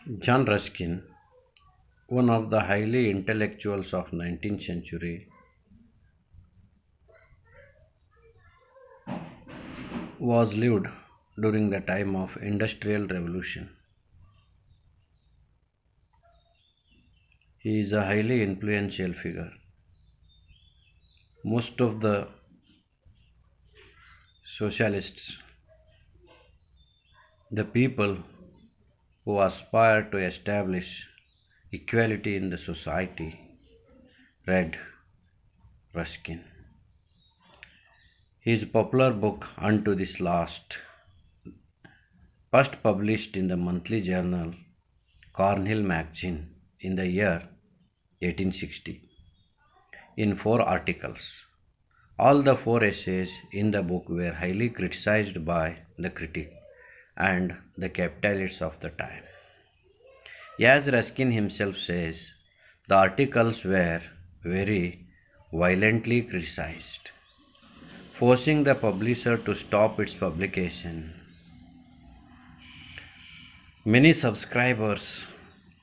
John Ruskin, one of the highly intellectuals of 19th century, was lived during the time of industrial revolution. He is a highly influential figure. Most of the socialists, the people who aspire to establish equality in the society, read Ruskin. His popular book Unto This Last, first published in the monthly journal Cornhill Magazine in the year 1860, in 4 articles. All the 4 essays in the book were highly criticized by the critic and the capitalists of the time. As Ruskin himself says, the articles were very violently criticized, forcing the publisher to stop its publication. Many subscribers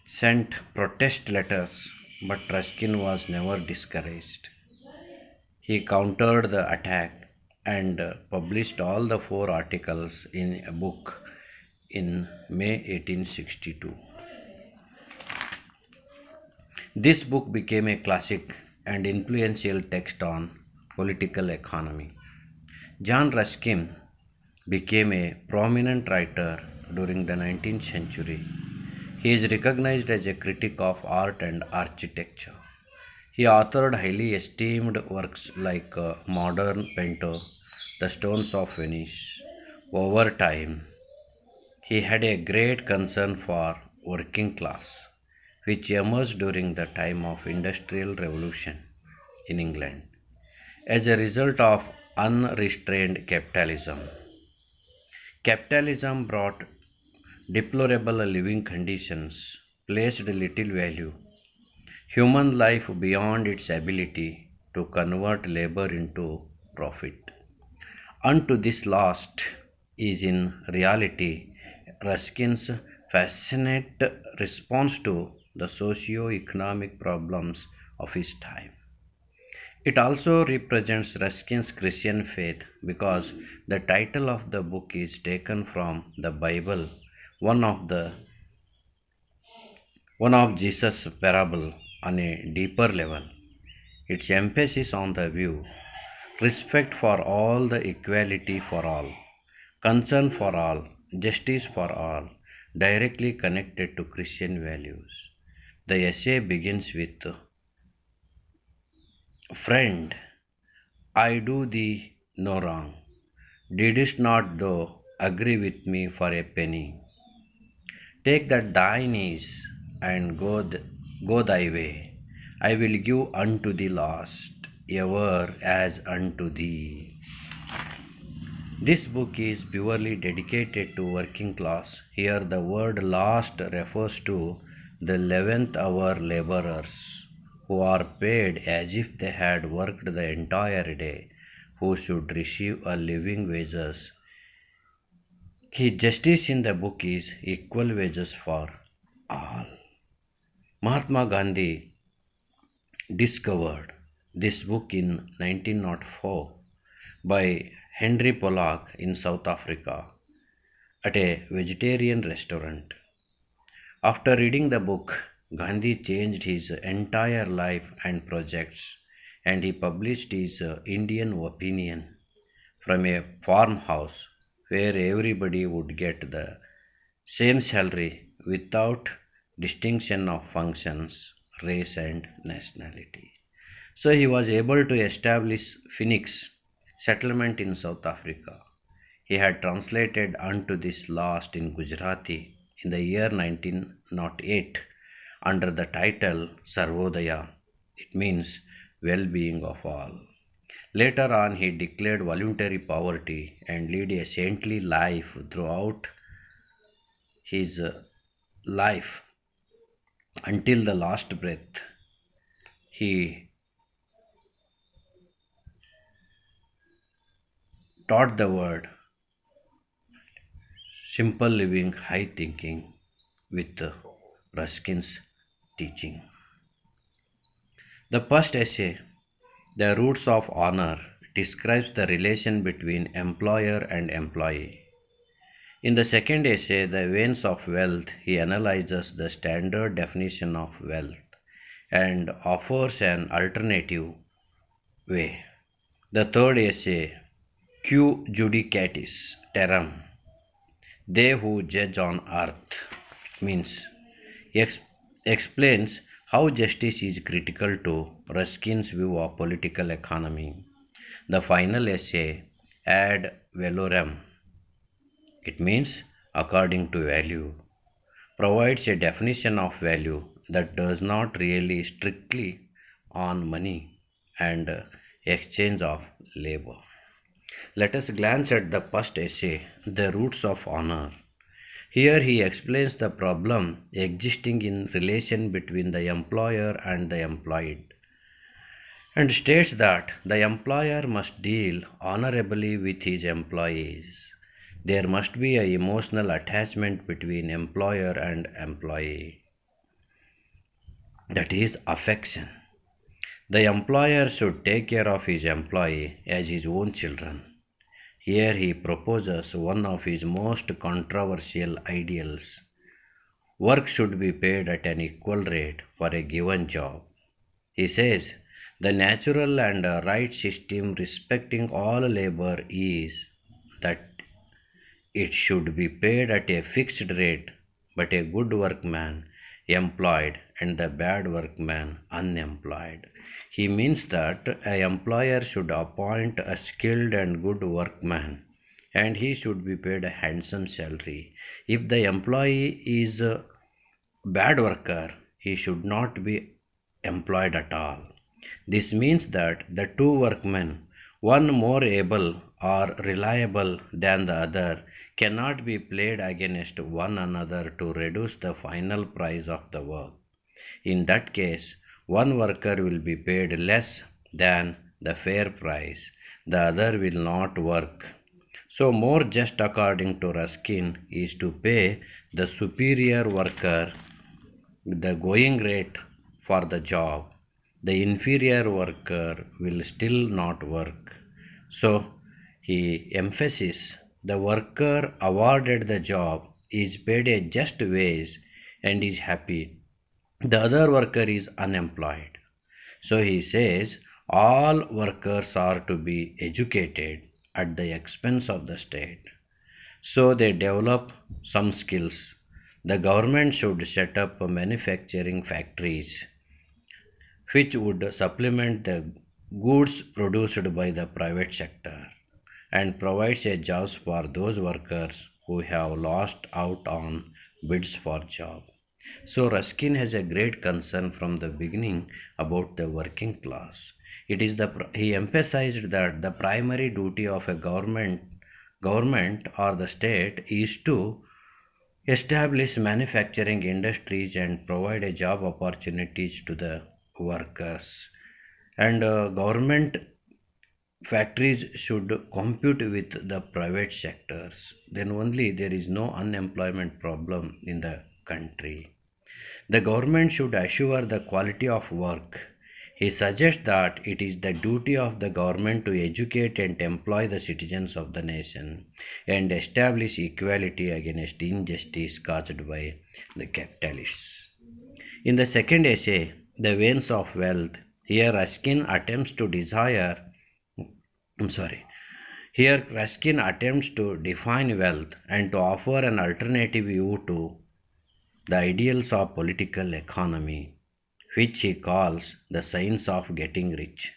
sent protest letters, but Ruskin was never discouraged. He countered the attack and published all the 4 articles in a book in May 1862. This book became a classic and influential text on political economy. John Ruskin became a prominent writer during the 19th century. He is recognized as a critic of art and architecture. He authored highly esteemed works like Modern Painter, The Stones of Venice. Over time, he had a great concern for working class, which emerged during the time of industrial revolution in England as a result of unrestrained capitalism. Capitalism brought deplorable living conditions, placed little value human life beyond its ability to convert labor into profit. Unto this last is in reality Ruskin's fascinate response to the socio-economic problems of his time. It also represents Ruskin's Christian faith because the title of the book is taken from the Bible, one of the one of Jesus' parable on a deeper level. Its emphasis on the view, respect for all, the equality for all, concern for all, justice for all, directly connected to Christian values. The essay begins with, Friend, I do thee no wrong. Didst not thou agree with me for a penny? Take that thine is, and go thy way. I will give unto thee last, ever as unto thee. This book is purely dedicated to working class. Here the word last refers to the 11th hour laborers who are paid as if they had worked the entire day, who should receive a living wages. His justice in the book is equal wages for all. Mahatma Gandhi discovered this book in 1904 by Henry Pollock in South Africa at a vegetarian restaurant. After reading the book, Gandhi changed his entire life and projects, and he published his Indian opinion from a farmhouse where everybody would get the same salary without distinction of functions, race, and nationality. So he was able to establish Phoenix settlement in South Africa. He had translated unto this last in Gujarati in the year 1908 under the title Sarvodaya. It means well being of all. Later on, he declared voluntary poverty and led a saintly life throughout his life until the last breath. He taught the word simple living, high thinking with Ruskin's teaching. The first essay, The Roots of Honor, describes the relation between employer and employee. In the second essay, The Veins of Wealth, he analyzes the standard definition of wealth and offers an alternative way. The third essay, Q Judicatis Terram, They Who Judge on Earth, means ex- explains how justice is critical to Ruskin's view of political economy. The final essay, Ad Valorem, it means according to value, provides a definition of value that does not really strictly on money and exchange of labor. Let us glance at the first essay, The Roots of Honor. Here he explains the problem existing in relation between the employer and the employed and states that the employer must deal honorably with his employees. There must be an emotional attachment between employer and employee, that is, affection. The employer should take care of his employee as his own children. Here he proposes one of his most controversial ideals. Work should be paid at an equal rate for a given job. He says the natural and right system respecting all labor is that it should be paid at a fixed rate, but a good workman employed and the bad workman unemployed. He means that an employer should appoint a skilled and good workman and he should be paid a handsome salary. If the employee is a bad worker, he should not be employed at all. This means that the two workmen, one more able or reliable than the other, cannot be played against one another to reduce the final price of the work. In that case, one worker will be paid less than the fair price, the other will not work. So, more just according to Ruskin is to pay the superior worker the going rate for the job. The inferior worker will still not work. So, he emphasizes the worker awarded the job is paid a just wage and is happy. The other worker is unemployed. So he says all workers are to be educated at the expense of the state. So they develop some skills. The government should set up manufacturing factories which would supplement the goods produced by the private sector and provides a jobs for those workers who have lost out on bids for job. So Ruskin has a great concern from the beginning about the working class. He emphasized that the primary duty of a government or the state is to establish manufacturing industries and provide a job opportunities to the workers. And government factories should compete with the private sectors. Then only there is no unemployment problem in the country. The government should assure the quality of work. He suggests that it is the duty of the government to educate and employ the citizens of the nation and establish equality against injustice caused by the capitalists. In the second essay, The Veins of Wealth, here Ruskin attempts to desire I'm sorry. Here Ruskin attempts to define wealth and to offer an alternative view to the ideals of political economy, which he calls the science of getting rich.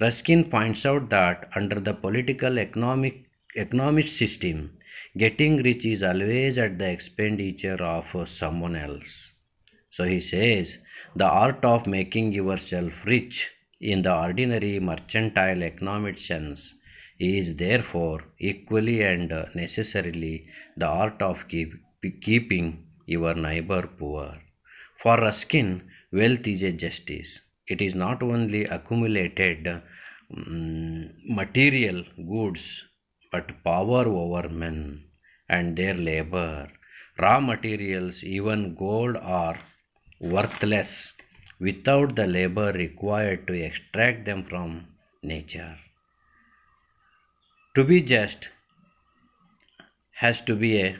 Ruskin points out that under the political economic system, getting rich is always at the expenditure of someone else. So he says the art of making yourself rich in the ordinary mercantile economic sense is therefore equally and necessarily the art of keeping your neighbor poor. For Ruskin, wealth is a justice. It is not only accumulated material goods but power over men and their labor. Raw materials, even gold or worthless without the labor required to extract them from nature. To be just has to be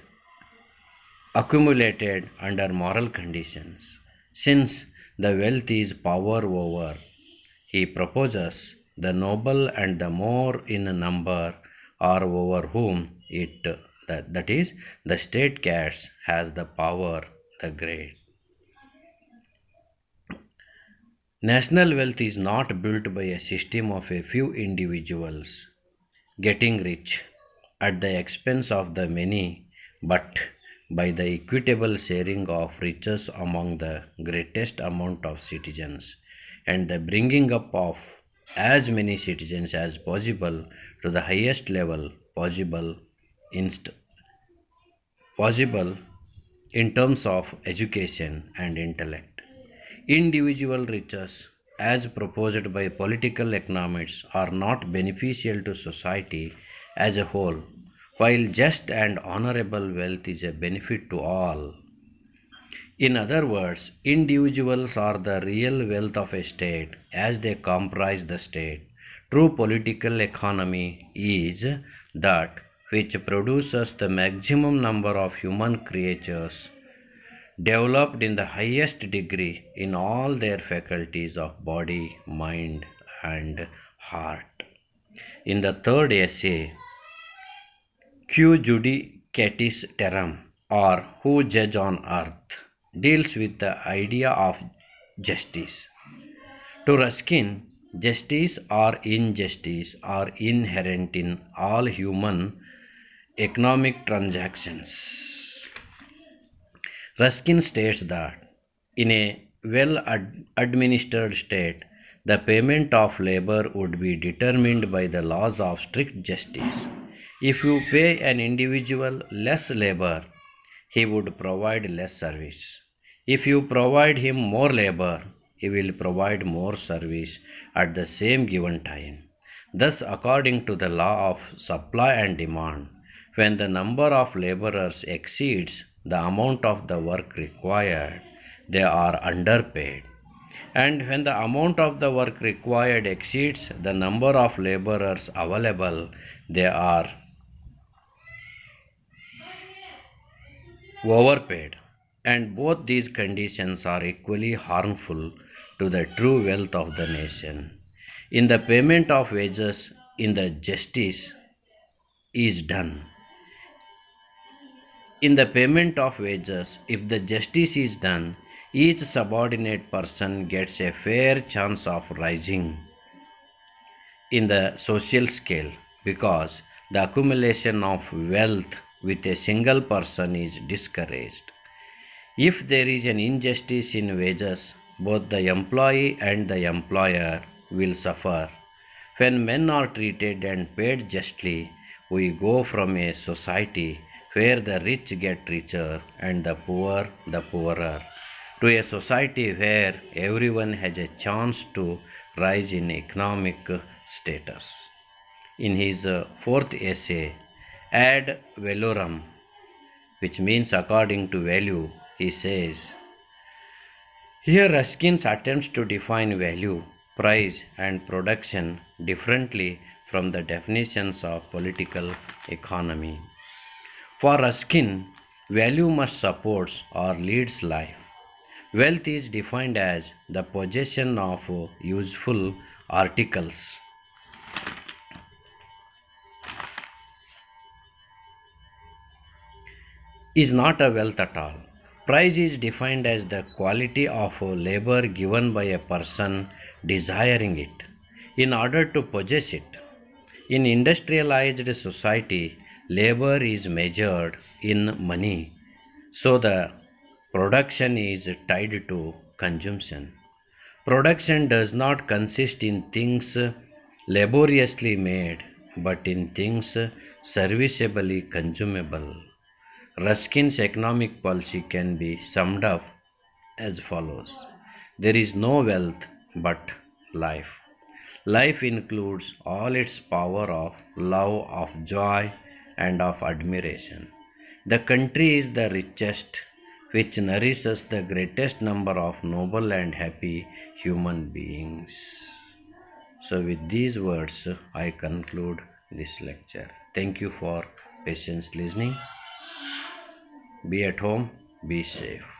accumulated under moral conditions. Since the wealth is power over, he proposes the noble and the more in number are over whom that is the state caste has the power the great. National wealth is not built by a system of a few individuals getting rich at the expense of the many, but by the equitable sharing of riches among the greatest amount of citizens and the bringing up of as many citizens as possible to the highest level inst- possible in terms of education and intellect. Individual riches, as proposed by political economists, are not beneficial to society as a whole, while just and honorable wealth is a benefit to all. In other words, individuals are the real wealth of a state as they comprise the state. True political economy is that which produces the maximum number of human creatures developed in the highest degree in all their faculties of body, mind, and heart. In the third essay, Q Judicatis Terram, or Who Judge on Earth, deals with the idea of justice. To Ruskin, justice or injustice are inherent in all human economic transactions. Ruskin states that in a well administered state, the payment of labor would be determined by the laws of strict justice. If you pay an individual less labor, he would provide less service. If you provide him more labor, he will provide more service at the same given time. Thus, according to the law of supply and demand, when the number of laborers exceeds the amount of the work required, they are underpaid. And when the amount of the work required exceeds the number of laborers available, they are overpaid. And both these conditions are equally harmful to the true wealth of the nation. In the payment of wages, in the justice is done. In the payment of wages, if the justice is done, each subordinate person gets a fair chance of rising in the social scale because the accumulation of wealth with a single person is discouraged. If there is an injustice in wages, both the employee and the employer will suffer. When men are treated and paid justly, we go from a society where the rich get richer and the poor the poorer to a society where everyone has a chance to rise in economic status. In his fourth essay, Ad Valorem, which means according to value, he says, here Ruskin attempts to define value, price, and production differently from the definitions of political economy. For Ruskin, value must support or leads life. Wealth is defined as the possession of useful articles. Is not a wealth at all. Price is defined as the quality of labor given by a person desiring it in order to possess it. In industrialized society, labor is measured in money, so the production is tied to consumption. Production does not consist in things laboriously made, but in things serviceably consumable. Ruskin's economic policy can be summed up as follows. There is no wealth but life. Life includes all its power of love, of joy, and of admiration. The country is the richest which nourishes the greatest number of noble and happy human beings. So, with these words, I conclude this lecture. Thank you for patience listening. Be at home, be safe.